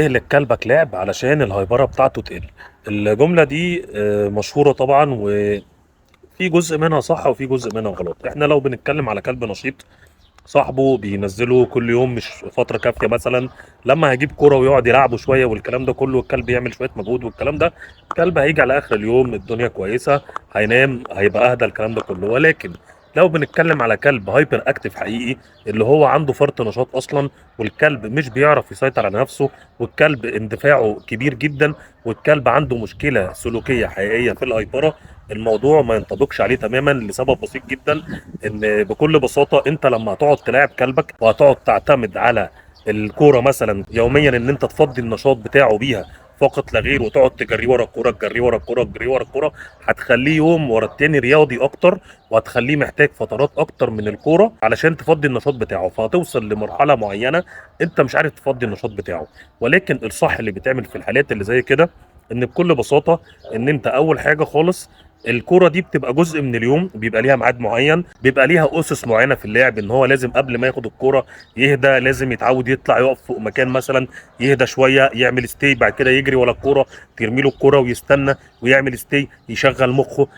اهلك كلبك لعب علشان الهيبرة بتاعته تقل. الجملة دي مشهورة طبعا، وفي جزء منها صح وفي جزء منها غلط. احنا لو بنتكلم على كلب نشيط صاحبه بينزله كل يوم مش فترة كافية، مثلا لما هيجيب كرة ويقعد يلعبه شوية والكلام ده كله، الكلب يعمل شوية مجهود والكلام ده، الكلب هيجي على آخر اليوم الدنيا كويسة، هينام، هيبقى أهدى، الكلام ده كله. ولكن لو بنتكلم على كلب هايبر اكتف حقيقي، اللي هو عنده فرط نشاط اصلا، والكلب مش بيعرف يسيطر على نفسه، والكلب اندفاعه كبير جدا، والكلب عنده مشكله سلوكيه حقيقيه في الهيبره، الموضوع ما ينطبقش عليه تماما لسبب بسيط جدا. ان بكل بساطه انت لما هتقعد تلاعب كلبك وهتقعد تعتمد على الكوره مثلا يوميا، ان انت تفضي النشاط بتاعه بيها فقط لا غير، وتقعد تجريه ورا الكوره، تجريه ورا الكوره، تجريه ورا الكوره، هتخليه يوم ورا التاني رياضي اكتر، وهتخليه محتاج فترات اكتر من الكوره علشان تفضي النشاط بتاعه، فهتوصل لمرحله معينه انت مش عارف تفضي النشاط بتاعه. ولكن الصح اللي بيتعمل في الحالات اللي زي كده، ان بكل بساطه ان انت اول حاجه خالص، الكرة دي بتبقى جزء من اليوم، بيبقى ليها ميعاد معين، بيبقى ليها اسس معينه في اللعب، ان هو لازم قبل ما ياخد الكرة يهدى، لازم يتعود يطلع يقف فوق مكان مثلا، يهدى شويه، يعمل ستي، بعد كده يجري ورا الكرة، ترمي له الكرة ويستنى ويعمل ستي، يشغل مخه،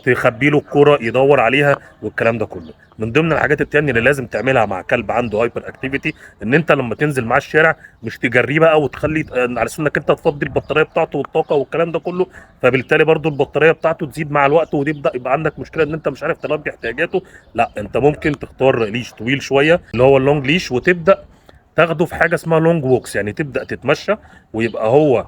تخبي له الكرة يدور عليها، والكلام ده كله. من ضمن الحاجات التانية اللي لازم تعملها مع كلب عنده هايبر اكتيفيتي، ان انت لما تنزل معاه الشارع مش تجريه بقى وتخلي على اساس انك انت تفضي البطاريه بتاعته والطاقه والكلام ده كله، فبالتالي برضو البطاريه بتاعته تزيد مع الوقت، وتبدا يبقى عندك مشكله ان انت مش عارف تلبي احتياجاته. لا، انت ممكن تختار ليش طويل شويه اللي هو اللونج ليش، وتبدا تاخده في حاجه اسمها لونج ووكس، يعني تبدا تتمشى ويبقى هو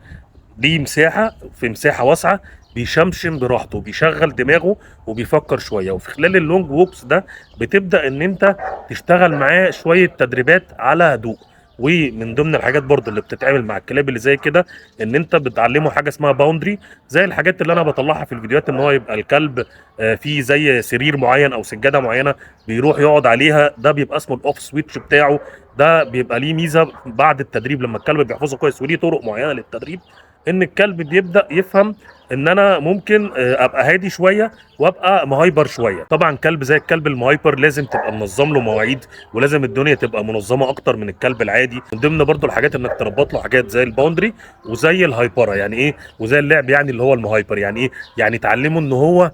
ليه مساحه، في مساحه واسعه، بيشمشم براحته، بيشغل دماغه وبيفكر شويه. وفي خلال اللونج ووكس ده بتبدا ان انت تشتغل معاه شويه تدريبات على هدوء. ومن ضمن الحاجات برضو اللي بتتعمل مع الكلاب اللي زي كده، ان انت بتعلمه حاجه اسمها باوندري، زي الحاجات اللي انا بطلعها في الفيديوهات، ان هو يبقى الكلب فيه زي سرير معين او سجاده معينه بيروح يقعد عليها، ده بيبقى اسمه الاوف سويتش بتاعه. ده بيبقى ليه ميزه بعد التدريب لما الكلب بيحفظه كويس، وليه طرق معينه للتدريب، ان الكلب بيبدا يفهم ان انا ممكن ابقى هادي شويه وابقى مهايبر شويه. طبعا كلب زي الكلب المهايبر لازم تبقى منظم له مواعيد، ولازم الدنيا تبقى منظمه اكتر من الكلب العادي. من ضمن برضو الحاجات انك تربط له حاجات زي الباوندري وزي الهايبره، يعني ايه، وزي اللعب، يعني اللي هو المهايبر يعني ايه، يعني تعلمه ان هو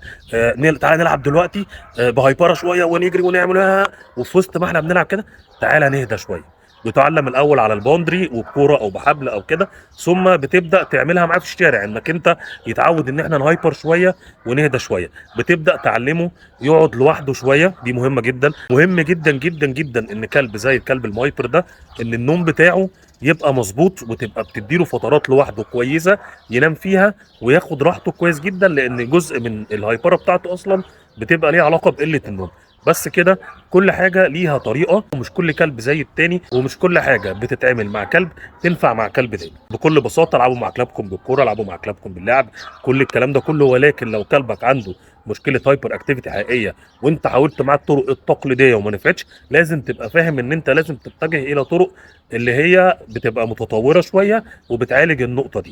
تعالى نلعب دلوقتي بهايبره شويه ونجري ونعمل وفي وسط ما احنا بنلعب كده تعالى نهدى شويه. بتعلم الاول على الباوندري وبكوره او بحبل او كده، ثم بتبدا تعملها معاه في الشارع، انك انت يتعود ان احنا نهايبر شويه ونهدى شويه. بتبدا تعلمه يقعد لوحده شويه، دي مهمه جدا، مهم جدا جدا جدا ان كلب زي الكلب المهايبر ده، ان النوم بتاعه يبقى مظبوط، وتبقى بتديله فترات لوحده كويسه ينام فيها وياخد راحته كويس جدا، لان جزء من الهايبره بتاعته اصلا بتبقى ليها علاقه بقله النوم. بس كده، كل حاجه ليها طريقه، ومش كل كلب زي التاني، ومش كل حاجه بتتعمل مع كلب تنفع مع كلب تاني. بكل بساطه العبوا مع كلابكم بالكوره، العبوا مع كلابكم باللعب، كل الكلام ده كله. ولكن لو كلبك عنده مشكله هايبر اكتيفيتي حقيقيه، وانت حاولت معاه الطرق التقليديه وما نفعتش، لازم تبقى فاهم ان انت لازم تتجه الى طرق اللي هي بتبقى متطوره شويه وبتعالج النقطه دي.